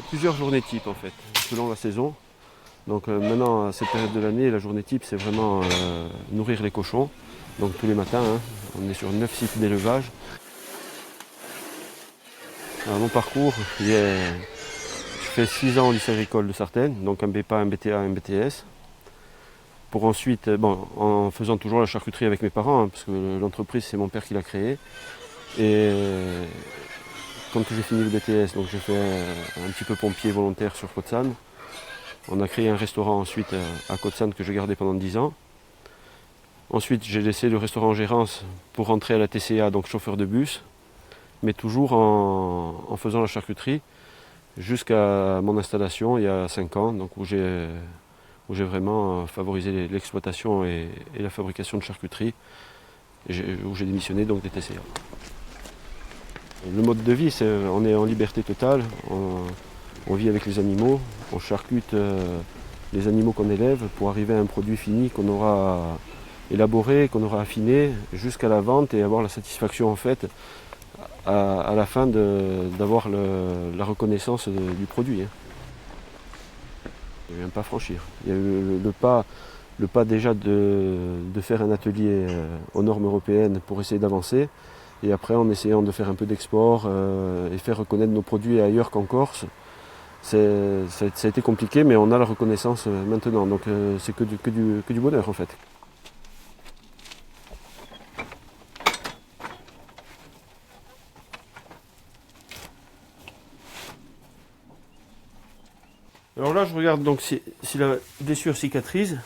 Il y a plusieurs journées types en fait, selon la saison. Donc maintenant, à cette période de l'année, la journée type, c'est vraiment nourrir les cochons. Donc tous les matins, hein, on est sur 9 sites d'élevage. Mon parcours, je fais 6 ans au lycée agricole de Sartène, donc un BEPA, un BTA, un BTS. Pour ensuite, en faisant toujours la charcuterie avec mes parents, hein, parce que l'entreprise, c'est mon père qui l'a créée. Et quand j'ai fini le BTS, donc j'ai fait un petit peu pompier volontaire sur Côte-Sanne. On a créé un restaurant ensuite à Côte-Sanne que j'ai gardé pendant 10 ans. Ensuite, j'ai laissé le restaurant en gérance pour rentrer à la TCA, donc chauffeur de bus, mais toujours en faisant la charcuterie jusqu'à mon installation il y a 5 ans, donc où j'ai vraiment favorisé l'exploitation et la fabrication de charcuterie, où j'ai démissionné donc des TCA. Le mode de vie, on est en liberté totale, on vit avec les animaux, on charcute les animaux qu'on élève pour arriver à un produit fini qu'on aura élaboré, qu'on aura affiné jusqu'à la vente et avoir la satisfaction en fait à la fin d'avoir la reconnaissance du produit. Il y a eu un pas à franchir. Il y a eu le pas déjà de faire un atelier aux normes européennes pour essayer d'avancer. Et après, en essayant de faire un peu d'export et faire reconnaître nos produits ailleurs qu'en Corse, ça a été compliqué, mais on a la reconnaissance maintenant. Donc c'est que du bonheur en fait. Alors là, je regarde donc si la blessure cicatrise,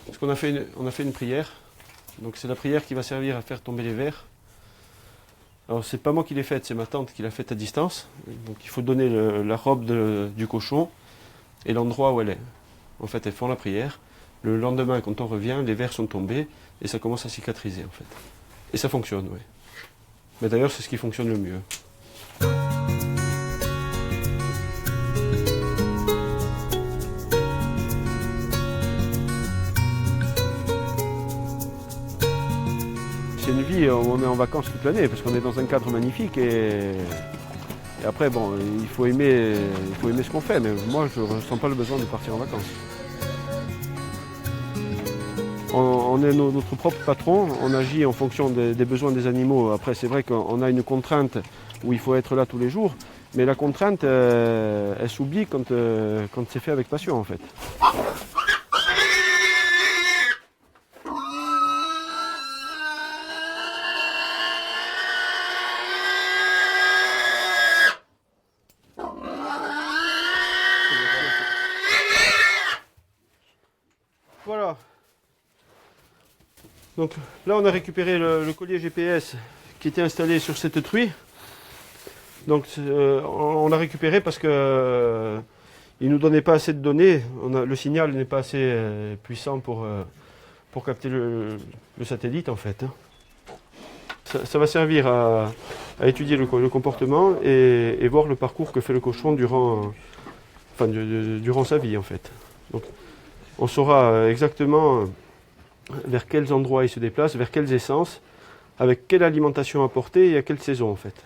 parce qu'on a fait une prière. Donc c'est la prière qui va servir à faire tomber les vers. Alors c'est pas moi qui l'ai faite, c'est ma tante qui l'a faite à distance. Donc il faut donner la robe du cochon et l'endroit où elle est. En fait, elles font la prière. Le lendemain, quand on revient, les vers sont tombés et ça commence à cicatriser en fait. Et ça fonctionne, oui. Mais d'ailleurs, c'est ce qui fonctionne le mieux. C'est une vie où on est en vacances toute l'année parce qu'on est dans un cadre magnifique et après bon, il faut aimer ce qu'on fait, mais moi je ne ressens pas le besoin de partir en vacances. On est notre propre patron, on agit en fonction des besoins des animaux. Après c'est vrai qu'on a une contrainte où il faut être là tous les jours, mais la contrainte elle s'oublie quand c'est fait avec passion en fait. Voilà. Donc là on a récupéré le collier GPS qui était installé sur cette truie. Donc on l'a récupéré parce que il ne nous donnait pas assez de données. Le signal n'est pas assez puissant pour capter le satellite en fait. Ça va servir à étudier le comportement et voir le parcours que fait le cochon durant sa vie en fait. Donc on saura exactement vers quels endroits il se déplace, vers quelles essences, avec quelle alimentation apporter et à quelle saison en fait.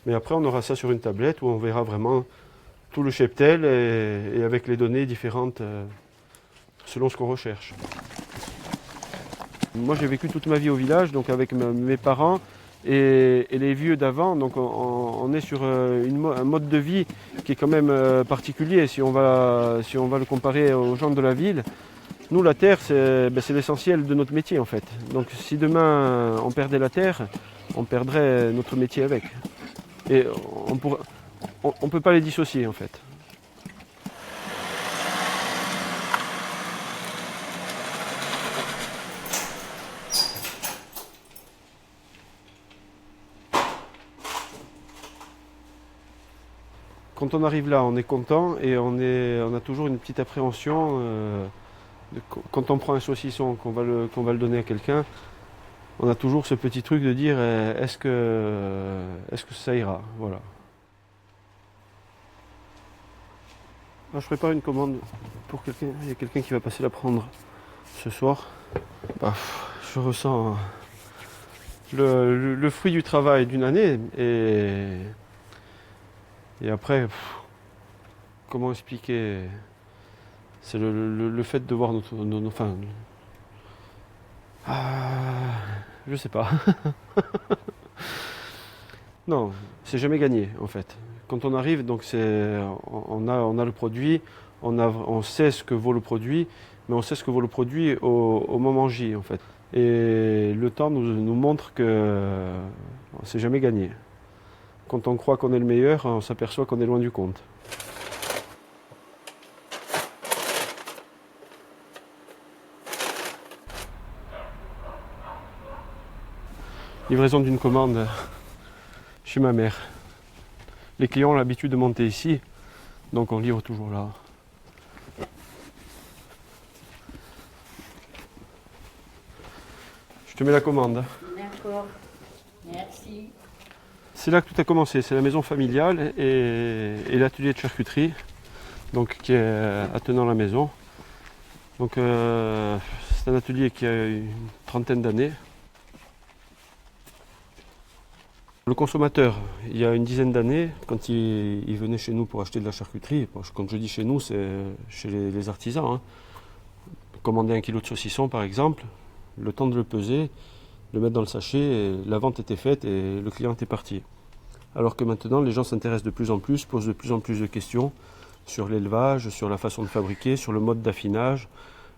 Mais après on aura ça sur une tablette où on verra vraiment tout le cheptel et avec les données différentes selon ce qu'on recherche. Moi j'ai vécu toute ma vie au village, donc avec mes parents et les vieux d'avant, donc on est sur un mode de vie qui est quand même particulier si on va le comparer aux gens de la ville. Nous la terre c'est l'essentiel de notre métier en fait. Donc si demain on perdait la terre, on perdrait notre métier avec. Et on ne peut pas les dissocier en fait. Quand on arrive là, on est content et on a toujours une petite appréhension. Quand on prend un saucisson, qu'on va le donner à quelqu'un, on a toujours ce petit truc de dire est-ce que ça ira, voilà. Là, je prépare une commande pour quelqu'un. Il y a quelqu'un qui va passer la prendre ce soir. Je ressens le fruit du travail d'une année et après comment expliquer? C'est le fait de voir enfin, je sais pas. Non, c'est jamais gagné en fait. Quand on arrive, donc on a le produit, on sait ce que vaut le produit, mais on sait ce que vaut le produit au moment J en fait. Et le temps nous montre que c'est jamais gagné. Quand on croit qu'on est le meilleur, on s'aperçoit qu'on est loin du compte. Livraison d'une commande chez ma mère. Les clients ont l'habitude de monter ici, donc on livre toujours là. Je te mets la commande. D'accord, merci. C'est là que tout a commencé, c'est la maison familiale et l'atelier de charcuterie, donc qui est attenant la maison. Donc c'est un atelier qui a une trentaine d'années. Le consommateur, il y a une dizaine d'années, quand il venait chez nous pour acheter de la charcuterie, quand je dis chez nous, c'est chez les artisans, hein. Commander 1 kilo de saucisson par exemple, le temps de le peser, le mettre dans le sachet, la vente était faite et le client était parti. Alors que maintenant, les gens s'intéressent de plus en plus, posent de plus en plus de questions sur l'élevage, sur la façon de fabriquer, sur le mode d'affinage,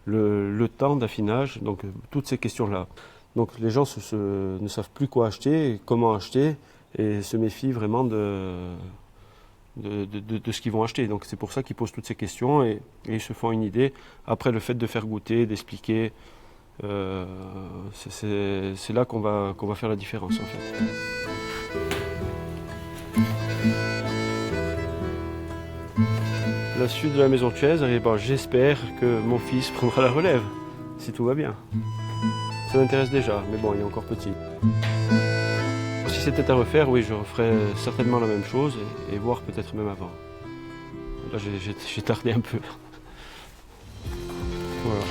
le temps d'affinage, donc toutes ces questions-là. Donc les gens ne savent plus quoi acheter, comment acheter, et se méfient vraiment de ce qu'ils vont acheter. Donc c'est pour ça qu'ils posent toutes ces questions et ils se font une idée. Après, le fait de faire goûter, d'expliquer, c'est là qu'on va faire la différence en fait. La suite de la maison de chaise, j'espère que mon fils prendra la relève, si tout va bien. Ça m'intéresse déjà, mais bon, il est encore petit. Si c'était à refaire, oui, je referais certainement la même chose et voire peut-être même avant. Là, j'ai tardé un peu. Voilà.